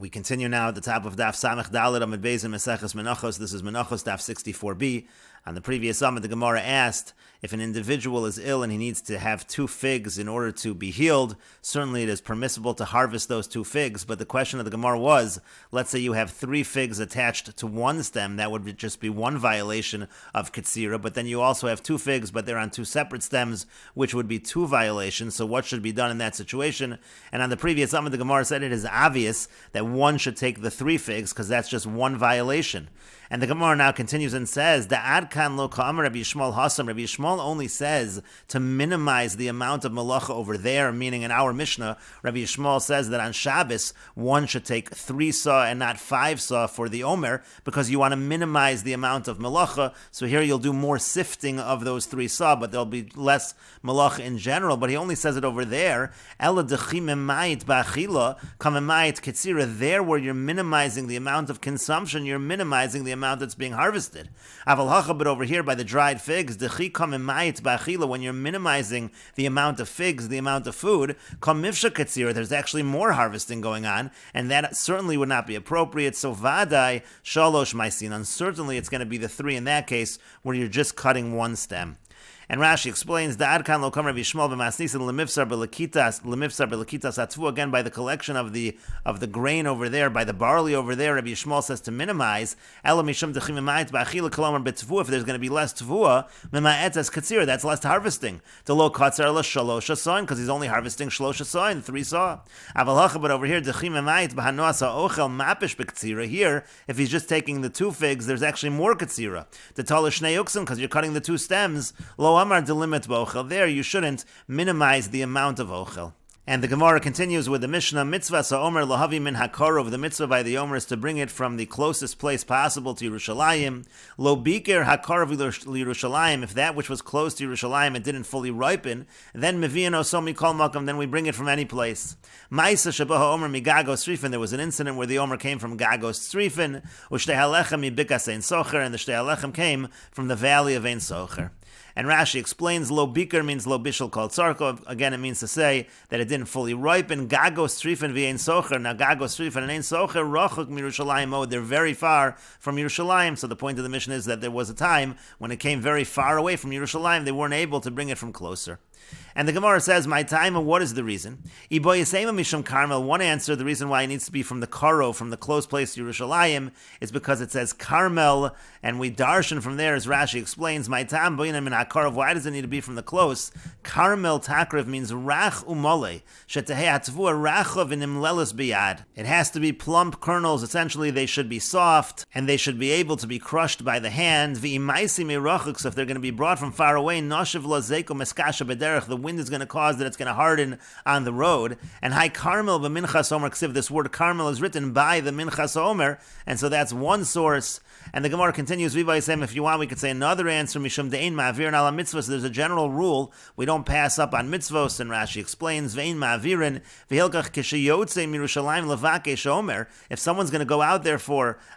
We continue now at the top of Daf Samech Dalet Amud Beis in Meseches Menachos. This is Menachos Daf 64b. On the previous Amud, the Gemara asked if an individual is ill and he needs to have 2 figs in order to be healed. Certainly it is permissible to harvest those 2 figs, but the question of the Gemara was, let's say you have 3 figs attached to one stem, that would just be one violation of Ketzira, but then you also have 2 figs, but they're on 2 separate stems, which would be 2 violations. So what should be done in that situation? And on the previous Amud, the Gemara said it is obvious that one should take the 3 figs because that's just one violation. And the Gemara now continues and says, the Adkan lo ka'amar Rabbi Yishmael hasam. Rabbi Yishmael only says to minimize the amount of malacha over there, meaning in our Mishnah, Rabbi Yishmael says that on Shabbos, one should take 3 saw and not 5 saw for the Omer, because you want to minimize the amount of malacha. So here you'll do more sifting of those 3 saw, but there'll be less malacha in general. But he only says it over there, Ela dechimemayit ba'achila, kamemayit ketzira, there where you're minimizing the amount of consumption, you're minimizing the amount that's being harvested. Aval hacha, but over here by the dried figs, dechi kamemayit ba'achila, when you're minimizing the amount of figs, the amount of food, kamivsha ketzira, there's actually more harvesting going on, and that certainly would not be appropriate. So vadai shalosh maisinan, certainly it's going to be the 3 in that case, where you're just cutting one stem. And Rashi explains, the Adkan lo kam Rabbi Yishmael b'masnisin lemifsar b'lekitas atvu, again by the collection of the grain over there, by the barley over there, Rabbi Yishmael says to minimize. Ela mishum dechimemayit ba'achila kolomar b'tvu, if there's going to be less tvua, mema'etzes katzir, that's less harvesting. The lo katzar la shalosh saw, because he's only harvesting shalosh saw, 3 saw. Aval hacha, but over here dechimemayit b'hanoas ha'ochel mapish b'katzira, here, if he's just taking the 2 figs, there's actually more katzira. The tala shnei uksim, because you're cutting the 2 stems, lo amar delimit b'ochel, there you shouldn't minimize the amount of ochel. And the Gemara continues with the Mishnah, mitzvah sa'omer lohavi min hakarov, the mitzvah by the Omer is to bring it from the closest place possible to Yerushalayim. Lo biker hakarov Yerushalayim, if that which was close to Yerushalayim it didn't fully ripen, then mevian osomi kol makam, then we bring it from any place. Ma'isa shabaha Omer migagos tzrifin, there was an incident where the Omer came from Gagos tzrifin, ushtei halechem mibikas ein socher, and the shtei halechem came from the valley of ein socher. And Rashi explains, lo biker means lo bishul kol tzarko. Again, it means to say that it didn't fully ripen. Gagos tzrifin v'ein socher. Now, Gagos tzrifin and ein socher, rachuk mirushalayim, they're very far from Yerushalayim. So the point of the mission is that there was a time when it came very far away from Yerushalayim, they weren't able to bring it from closer. And the Gemara says, my time, and what is the reason? Mishum Carmel, one answer, the reason why it needs to be from the Karo, from the close place to Yerushalayim, is because it says Carmel, and we darshan from there, as Rashi explains, my time, why does it need to be from the close? Carmel takriv means rach umole, shetehei hatvua rachav v'nimlelis biyad. It has to be plump kernels, essentially they should be soft, and they should be able to be crushed by the hand. V'imaisi mirachuk, so if they're going to be brought from far away, noshev lozeko meskasha bederech, the wind is going to cause that it's going to harden on the road. And hi Carmel b'minchas omer ksiv, this word Carmel is written by the minchas omer, and so that's one source. And the Gemara continues, if you want, we could say another answer, mishum de'ein ma'avirin ala mitzvahs. There's a general rule, we don't pass up on mitzvahs, and Rashi explains, ve'ein ma'avirin v'hilkach kishayotze mirushalayim levakesh omer. If someone's going to go out there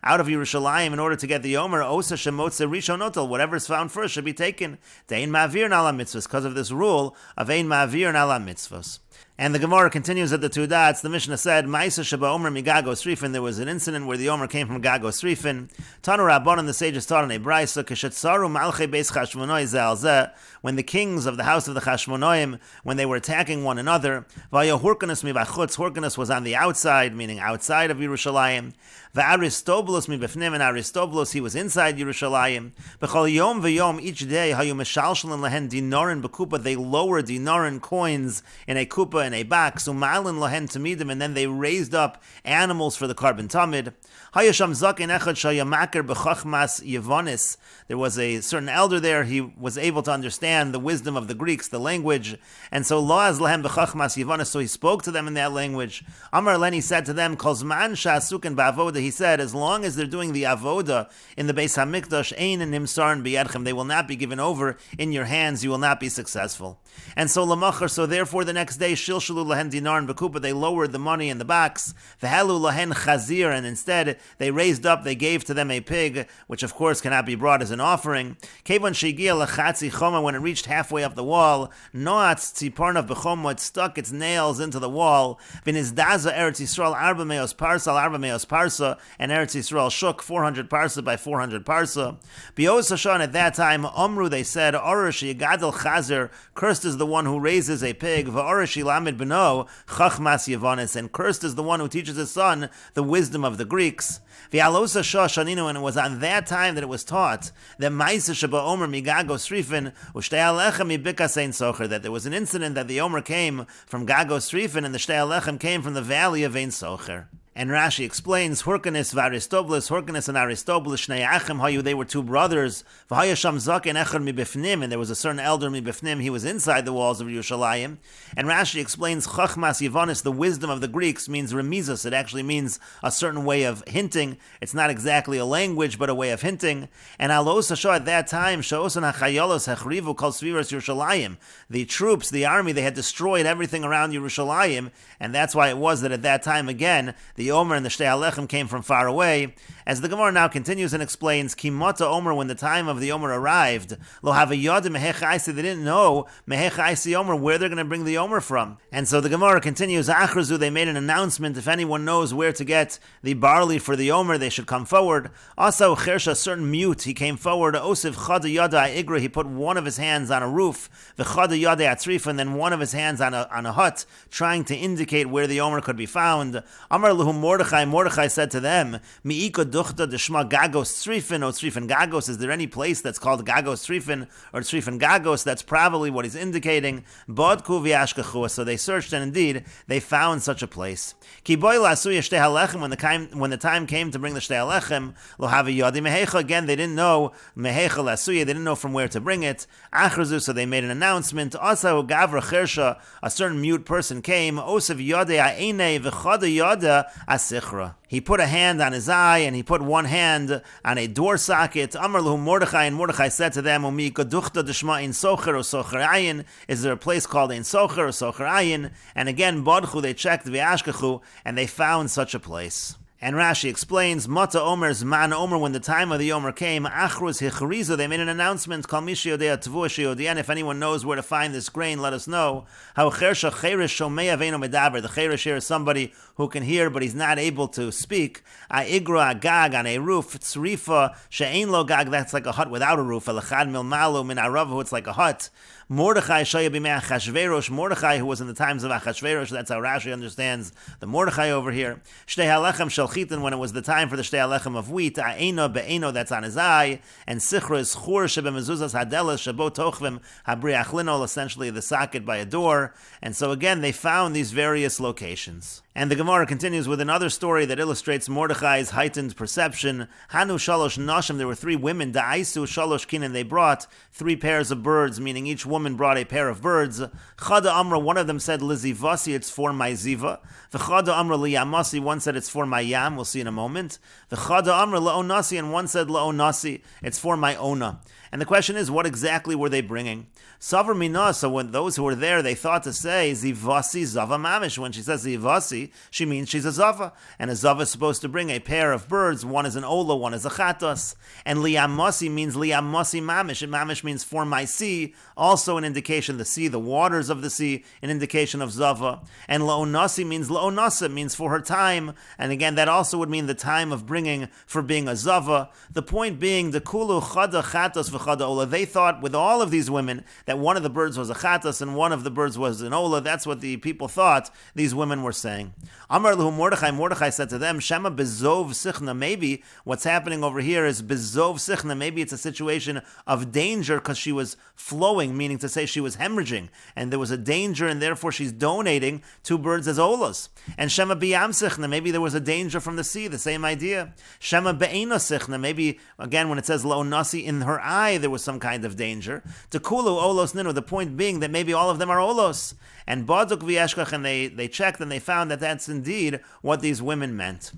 out of Yerushalayim in order to get the omer, osa shemotze rishonotel, whatever's found first should be taken. De'ein ma'avirin ala mitzvahs, because of this rule of ein ma'avirin ala mitzvahs. And the Gemara continues at the 2 dots. The Mishnah said, Ma'isa sheba Omer migagos tzrifin. There was an incident where the Omer came from Gagos tzrifin. Tanu Rabbanan, the sages taught in a brayso, Keshetzaru malchei beis Chashmonoi ze'al zeh, when the kings of the house of the Chashmonoim, when they were attacking one another, Vaya Hurkanus mibachutz, Hurkanus was on the outside, meaning outside of Yerushalayim. Va'aristobulus mibefnim, and Aristobulus, he was inside Yerushalayim. B'chol yom v'yom, each day, hayu meshalshalin lehen dinarin b'kupa, they lower dinarin coins in a kupa, in a box, umalin lahen tamidim, and then they raised up animals for the carbon tamid. Hayasham zaken echad shayamaker b'chachmas yevonis. There was a certain elder there, he was able to understand the wisdom of the Greeks, the language, and so loaz lahem b'chachmas yevonis, so he spoke to them in that language. Amar Len, he said to them, kolzman sha'asuken ba'avoda, he said, as long as they're doing the avoda in the Beis HaMikdash, ein nimsarin biyadchem, they will not be given over in your hands, you will not be successful. And so lamachar, so therefore the next day, shilshalu lahen dinar and bekupa, they lowered the money in the box. V'halu lahen chazir, and instead they raised up, they gave to them a pig, which of course cannot be brought as an offering. Kevan shegia lachatzi choma, when it reached halfway up the wall, noatz tziparnav b'choma, it stuck its nails into the wall. V'nizdaza Eretz Yisrael arba meos parsa al arba meos parsa, and Eretz Yisrael shook 400 parsa by 400 parsa. Bios Hashan, at that time, Omru, they said, Orashi Gadol Chazer, cursed is the one who raises a pig, V'orashi Lamed Beno, Chachmas Yavanis, and cursed is the one who teaches his son the wisdom of the Greeks. V'alosa Shah Shaninu, and it was on that time that it was taught that Maisa Sheba Omer Migago Srifin, Ushtei Alechem Mibika Ein Socher, that there was an incident that the Omer came from Gago Srifin and the Shtei Alechem came from the valley of Ein Socher. And Rashi explains, Hyrcanus v'Aristobulus, Hyrcanus and Aristobulus, Shnei Achim hayu, they were two brothers, v'hayasham zaken echad mibifnim, and there was a certain elder mibifnim, he was inside the walls of Yerushalayim. And Rashi explains, Chachmas Yavanis, the wisdom of the Greeks, means remizas, it actually means a certain way of hinting. It's not exactly a language, but a way of hinting. And Alos Hashah, at that time, Sha'osan hachayolos hechrivu kol sviras Yerushalayim, the troops, the army, they had destroyed everything around Yerushalayim, and that's why it was that at that time, again, the Omer and the Shtei Alechem came from far away. As the Gemara now continues and explains, Kimata Omer, when the time of the Omer arrived, Lo Havayad Mehechaisi, they didn't know Mehechaisi Omer, where they're going to bring the Omer from. And so the Gemara continues, Achrazu, they made an announcement, if anyone knows where to get the barley for the Omer, they should come forward. Also, Chersha, a certain mute, he came forward, Osiv Chada Yada Igra, he put one of his hands on a roof, V'Chada Yada Atzrifa, and then one of his hands on a hut, trying to indicate where the Omer could be found. Amar Luhu Mordechai said to them, Mi'ika duchta deshma Gagos Tzrifin, O Tzrifin Gagos, is there any place that's called Gagos Tzrifin, or Tzrifin Gagos? That's probably what he's indicating. Bodku v'yashkachu, so they searched, and indeed, they found such a place. Ki boi la'asuya shtei halechem, when the time came to bring the shtei halechem, lo havi yadi mehecha, again, they didn't know mehecha la'asuya, they didn't know from where to bring it. Achrazu, so they made an announcement. Asa gavra chersha, a certain mute person came, Osav yadei ha'enei v'chada yada asichra. He put a hand on his eye, and he put one hand on a door socket. Amar lahu Mordechai, and Mordechai said to them, Umi kaduchta deshma in socher or socher ayin. Is there a place called in socher or socher ayin? And again, bodchu, they checked v'ashkachu, and they found such a place. And Rashi explains, Mata Omer's man Omer, when the time of the Omer came, Achruz Hichriza, they made an announcement, Kal Mishiyodea Tavua Shiyodian, if anyone knows where to find this grain, let us know. How Chersha Cheresh Shomei Aveno Medaber, the Cheresh here is somebody who can hear, but he's not able to speak. Igra Agag, on a roof, Tzrifa She'ein Lo Gag, that's like a hut without a roof, Elachad Milmalu Min Aravahu, it's like a hut. Mordechai Shaya B'mei Achashverosh, Mordechai, who was in the times of Achashverosh, that's how Rashi understands the Mordechai over here. Shtei Halechem Shel Chitin, when it was the time for the Shtei Halechem of wheat, A'eno Be'eno, that's on his eye, and Sichra is Chur Shebemezuzas Hadelas Shebo Tochvim Habri Achlinol, essentially the socket by a door. And so again, they found these various locations. And the Gemara continues with another story that illustrates Mordechai's heightened perception. Hanu shalosh nashim, there were three women, da'aisu shalosh kinin, they brought 3 pairs of birds, meaning each woman brought a pair of birds. Chada amra, one of them said, lizivasi, it's for my ziva. V'chada amra liyamasi, one said it's for my yam, we'll see in a moment. V'chada amra la'onasi, and one said la'onasi, it's for my ona. And the question is, what exactly were they bringing? Savar mina, so when those who were there, they thought to say, zivasi zava mamish. When she says zivasi, she means she's a zava. And a zava is supposed to bring a pair of birds. One is an ola, one is a chatos. And liyamasi means liyamasi mamish. And mamish means for my sea, also an indication, the sea, the waters of the sea, an indication of zava. And laonasi means laonasa, means for her time. And again, that also would mean the time of bringing for being a zava. The point being, the kulu chada chatos v'chada ola. They thought with all of these women that one of the birds was a chatas and one of the birds was an ola. That's what the people thought these women were saying. Amar lahu Mordechai, Mordechai said to them, Shema bezov sichna, maybe what's happening over here is bezov sichna, maybe it's a situation of danger because she was flowing, meaning to say she was hemorrhaging, and there was a danger and therefore she's donating 2 birds as olas. And Shema biyam sichna, maybe there was a danger from the sea, the same idea. Shema be'ena sichna, maybe again when it says lo nasi, in her eye there was some kind of danger. Tekulu olos ninu, the point being that maybe all of them are olos. And baduk v'yeshkach, and they checked and they found that that's indeed what these women meant.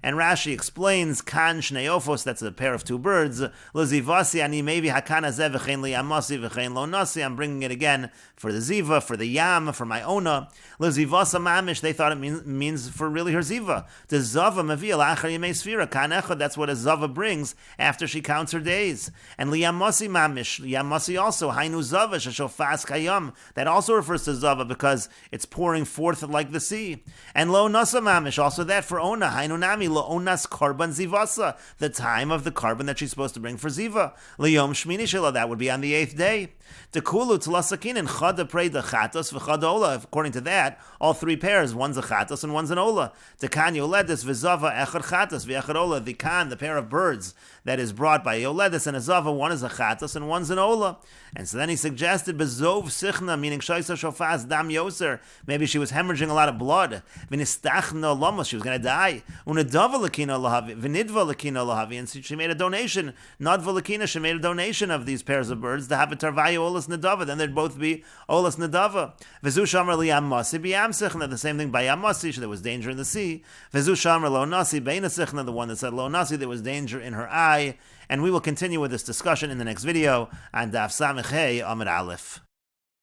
And Rashi explains, kan shnei ofos, that's a pair of two birds. L'zivasi ani maybe hakana zeh v'chein liyamasi v'chein lo nasi. I'm bringing it again for the ziva, for the yam, for my ona. L'zivasa mamish, they thought it means for really her ziva. The zava mavia lachar yemei sfira, kan echad, that's what a zava brings after she counts her days. And liyamasi mamish, liyamasi also, hainu zava sheshofas kayam, that also refers to zava because it's pouring forth like the sea. And lo nasa mamish, also that for ona, hainu nami lo onas karban zivasa, the time of the carbon that she's supposed to bring for ziva. Liyom shmini shela, that would be on the 8th day. Tekulu tlasakin and chada prei de chatos v'chada ola. According to that, all three pairs, one's a chatos and one's an ola. Tekan yoledis v'zava echad chatos v'echad ola. The kan, the pair of birds that is brought by yoledis and a zava, one is a chatos and one's an ola. And so then he suggested bezov sichna, meaning shaisa shofaz dam yoser. Maybe she was hemorrhaging a lot of blood. V'nistachna lamos, she was going to die. Unadava lakina lahavi, v'nidva lakina lahavi. And so she made a donation. Nadva lakina, she made a donation of these pairs of birds to have a tarvayu olas nadava. Then they'd both be olas nadava. V'zu shamar liyam masi b'yam sichna. The same thing by yam masi, there was danger in the sea. V'zu shamar lo nasi beina sichna. The one that said lo nasi, there was danger in her eye. And we will continue with this discussion in the next video on Daf Samech Hey Amud Aleph.